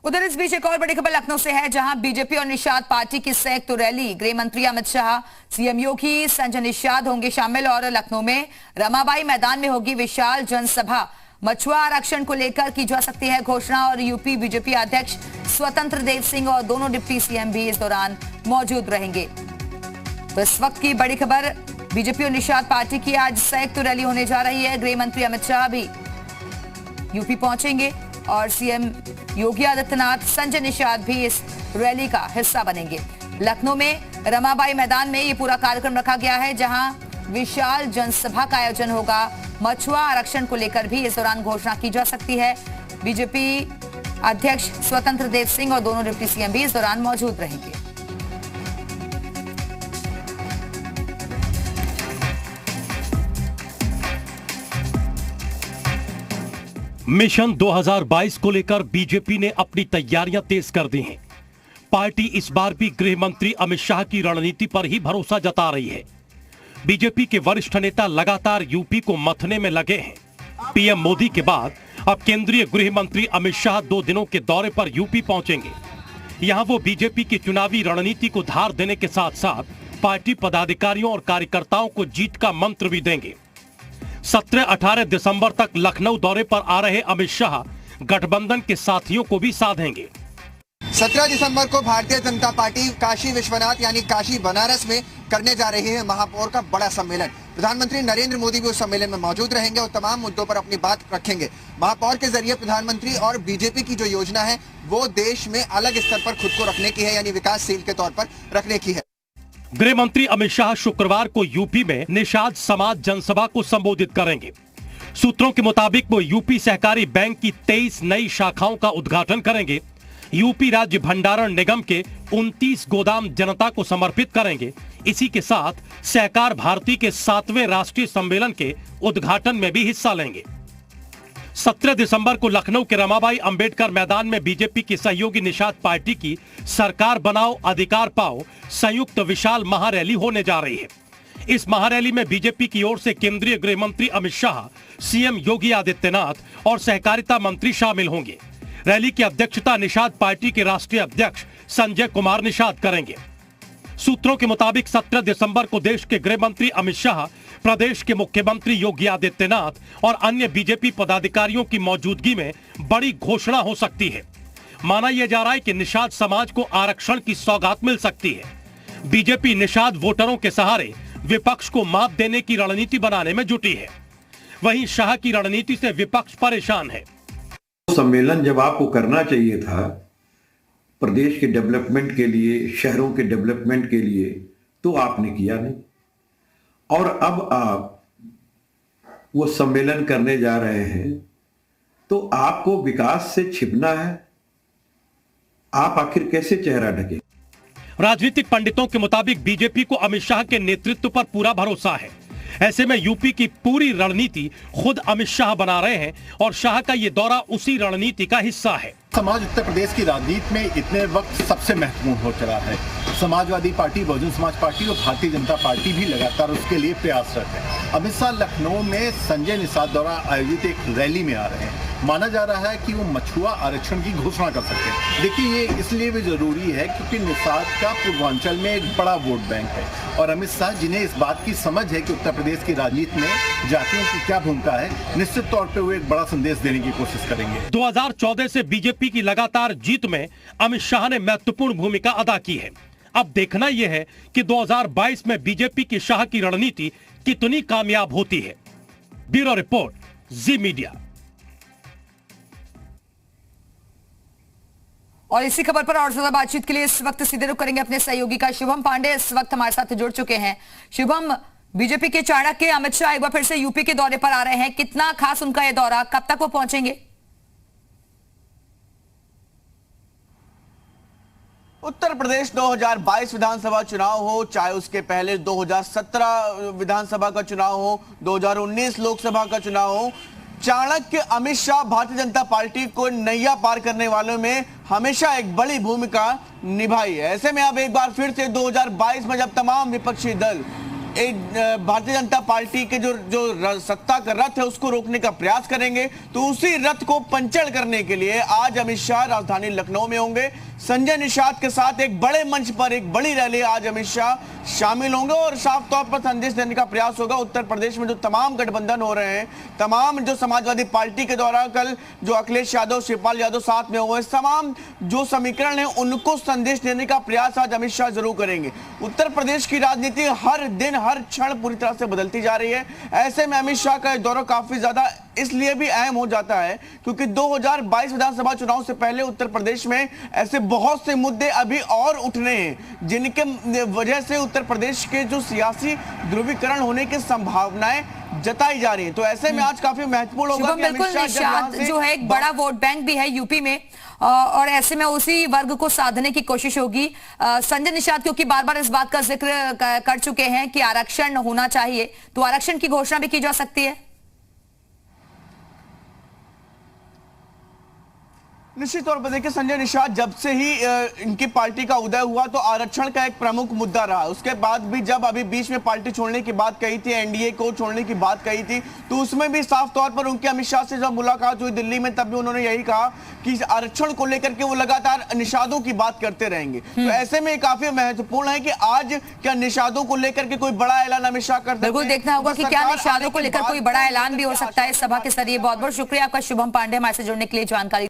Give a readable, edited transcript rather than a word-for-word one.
उधर इस बीच एक और बड़ी खबर लखनऊ से है, जहां बीजेपी और निषाद पार्टी की संयुक्त रैली, गृह मंत्री अमित शाह, सीएम योगी, संजय निषाद होंगे शामिल और लखनऊ में रमाबाई मैदान में होगी विशाल जनसभा। मछुआ आरक्षण को लेकर की जा सकती है घोषणा और यूपी बीजेपी अध्यक्ष स्वतंत्र देव सिंह और दोनों डिप्टी सीएम भी इस दौरान मौजूद रहेंगे। तो इस वक्त की बड़ी खबर, बीजेपी और निषाद पार्टी की आज संयुक्त रैली होने जा रही है। गृह मंत्री अमित शाह भी यूपी पहुंचेंगे और सीएम योगी आदित्यनाथ, संजय निषाद भी इस रैली का हिस्सा बनेंगे। लखनऊ में रमाबाई मैदान में ये पूरा कार्यक्रम रखा गया है, जहां विशाल जनसभा का आयोजन होगा। मछुआ आरक्षण को लेकर भी इस दौरान घोषणा की जा सकती है। बीजेपी अध्यक्ष स्वतंत्र देव सिंह और दोनों डिप्टी सीएम भी इस दौरान मौजूद रहेंगे। मिशन 2022 को लेकर बीजेपी ने अपनी तैयारियां तेज कर दी हैं। पार्टी इस बार भी गृह मंत्री अमित शाह की रणनीति पर ही भरोसा जता रही है। बीजेपी के वरिष्ठ नेता लगातार यूपी को मथने में लगे हैं। पीएम मोदी के बाद अब केंद्रीय गृह मंत्री अमित शाह 2 दिनों के दौरे पर यूपी पहुंचेंगे। यहां वो बीजेपी की चुनावी रणनीति को धार देने के साथ साथ पार्टी पदाधिकारियों और कार्यकर्ताओं को जीत का मंत्र भी देंगे। 17-18 दिसंबर तक लखनऊ दौरे पर आ रहे अमित शाह गठबंधन के साथियों को भी साधेंगे। 17 दिसंबर को भारतीय जनता पार्टी काशी विश्वनाथ यानी काशी बनारस में करने जा रही है महापौर का बड़ा सम्मेलन। प्रधानमंत्री नरेंद्र मोदी भी उस सम्मेलन में मौजूद रहेंगे और तमाम मुद्दों पर अपनी बात रखेंगे। महापौर के जरिए प्रधानमंत्री और बीजेपी की जो योजना है वो देश में अलग स्तर पर खुद को रखने की है, यानी विकासशील के तौर पर रखने की है। गृह मंत्री अमित शाह शुक्रवार को यूपी में निषाद समाज जनसभा को संबोधित करेंगे। सूत्रों के मुताबिक वो यूपी सहकारी बैंक की 23 नई शाखाओं का उद्घाटन करेंगे। यूपी राज्य भंडारण निगम के 29 गोदाम जनता को समर्पित करेंगे। इसी के साथ सहकार भारती के 7वें राष्ट्रीय सम्मेलन के उद्घाटन में भी हिस्सा लेंगे। 17 दिसंबर को लखनऊ के रमाबाई अंबेडकर मैदान में बीजेपी की सहयोगी निषाद पार्टी की सरकार बनाओ अधिकार पाओ संयुक्त विशाल महारैली होने जा रही है। इस महारैली में बीजेपी की ओर से केंद्रीय गृह मंत्री अमित शाह, सीएम योगी आदित्यनाथ और सहकारिता मंत्री शामिल होंगे। रैली की अध्यक्षता निषाद पार्टी के राष्ट्रीय अध्यक्ष संजय कुमार निषाद करेंगे। सूत्रों के मुताबिक 17 दिसंबर को देश के गृह मंत्री अमित शाह, प्रदेश के मुख्यमंत्री योगी आदित्यनाथ और अन्य बीजेपी पदाधिकारियों की मौजूदगी में बड़ी घोषणा हो सकती है। माना यह जा रहा है कि निषाद समाज को आरक्षण की सौगात मिल सकती है। बीजेपी निषाद वोटरों के सहारे विपक्ष को मात देने की रणनीति बनाने में जुटी है। वहीं शाह की रणनीति से विपक्ष परेशान है। सम्मेलन जब आपको करना चाहिए था प्रदेश के डेवलपमेंट के लिए, शहरों के डेवलपमेंट के लिए, तो आपने किया नहीं। और अब आप वो सम्मेलन करने जा रहे हैं तो आपको विकास से छिपना है। आप आखिर कैसे चेहरा ढके? राजनीतिक पंडितों के मुताबिक बीजेपी को अमित शाह के नेतृत्व पर पूरा भरोसा है। ऐसे में यूपी की पूरी रणनीति खुद अमित शाह बना रहे हैं और शाह का ये दौरा उसी रणनीति का हिस्सा है। समाज उत्तर प्रदेश की राजनीति में इतने वक्त सबसे महत्वपूर्ण हो चला है। समाजवादी पार्टी, बहुजन समाज पार्टी और भारतीय जनता पार्टी भी लगातार उसके लिए प्रयासरत है। अमित शाह लखनऊ में संजय निषाद द्वारा आयोजित एक रैली में आ रहे हैं। माना जा रहा है कि वो मछुआ आरक्षण की घोषणा कर सकते हैं। देखिए, ये इसलिए भी जरूरी है क्योंकि निषाद का पूर्वांचल में एक बड़ा वोट बैंक है और अमित शाह, जिन्हें इस बात की समझ है कि उत्तर प्रदेश की राजनीति में जातियों की क्या भूमिका है, निश्चित तौर पर वो एक बड़ा संदेश देने की कोशिश करेंगे। 2014 से बीजेपी की लगातार जीत में अमित शाह ने महत्वपूर्ण भूमिका अदा की है। अब देखना यह है कि 2022 में बीजेपी की शाह की रणनीति कितनी कामयाब होती है। ब्यूरो रिपोर्ट, जी मीडिया। और इसी खबर पर और ज्यादा बातचीत के लिए इस वक्त सीधे रुख करेंगे अपने सहयोगी का शुभम पांडे इस वक्त हमारे साथ जुड़ चुके हैं। शुभम, बीजेपी के चाणक्य अमित शाह एक बार फिर से यूपी के दौरे पर आ रहे हैं। कितना खास उनका यह दौरा, कब तक वो पहुंचेंगे? उत्तर प्रदेश 2022 विधानसभा चुनाव हो, चाहे उसके पहले 2017 विधानसभा का चुनाव हो, 2019 लोकसभा का चुनाव हो, चाणक्य अमित शाह भारतीय जनता पार्टी को नैया पार करने वालों में हमेशा एक बड़ी भूमिका निभाई है। ऐसे में अब एक बार फिर से 2022 में जब तमाम विपक्षी दल भारतीय जनता पार्टी के जो सत्ता का रथ है उसको रोकने का प्रयास करेंगे। तो उसी रथ को पंचर करने के लिए आज अमित शाह राजधानी लखनऊ में होंगे। संजय निषाद के साथ एक बड़े मंच पर एक बड़ी रैली आज अमित शाह शामिल होंगे और साफ तौर पर संदेश देने का प्रयास होगा। उत्तर प्रदेश में जो तमाम गठबंधन हो रहे हैं, तमाम जो समाजवादी पार्टी के द्वारा कल जो अखिलेश यादव, शिवपाल यादव साथ में हुए, तमाम जो समीकरण है उनको संदेश देने का प्रयास आज अमित शाह जरूर करेंगे। उत्तर प्रदेश की राजनीति हर दिन हर क्षण पूरी तरह से बदलती जा रही है। ऐसे में अमित शाह का दौरा काफी ज्यादा इसलिए भी अहम हो जाता है क्योंकि 2022 विधानसभा चुनाव से पहले उत्तर प्रदेश में ऐसे बहुत से मुद्दे अभी और उठने हैं जिनके वजह से उत्तर प्रदेश के जो सियासी ध्रुवीकरण होने की संभावनाएं जताई जा रही है। तो ऐसे में आज काफी महत्वपूर्ण होगा कि बिल्कुल निषाद जो है एक बड़ा वोट बैंक भी है यूपी में और ऐसे में उसी वर्ग को साधने की कोशिश होगी। संजय निषाद क्योंकि बार बार इस बात का जिक्र कर चुके हैं कि आरक्षण होना चाहिए, तो आरक्षण की घोषणा भी की जा सकती है। निश्चित तौर पर देखिए, संजय निषाद जब से ही इनकी पार्टी का उदय हुआ तो आरक्षण का एक प्रमुख मुद्दा रहा। उसके बाद भी जब अभी बीच में पार्टी छोड़ने की बात कही थी, एनडीए को छोड़ने की बात कही थी, तो उसमें भी साफ तौर पर उनके अमित शाह से जब मुलाकात हुई दिल्ली में तब भी उन्होंने यही कहा कि आरक्षण को लेकर के वो लगातार निषादों की बात करते रहेंगे। तो ऐसे में काफी महत्वपूर्ण है कि आज क्या निषादों को लेकर के कोई बड़ा ऐलान अमित शाह कर बिल्कुल देखना होगा कि क्या निषादों को लेकर कोई बड़ा ऐलान भी हो सकता है इस सभा के जरिए। बहुत बहुत शुक्रिया आपका शुभम पांडे हमारे से जुड़ने के लिए जानकारी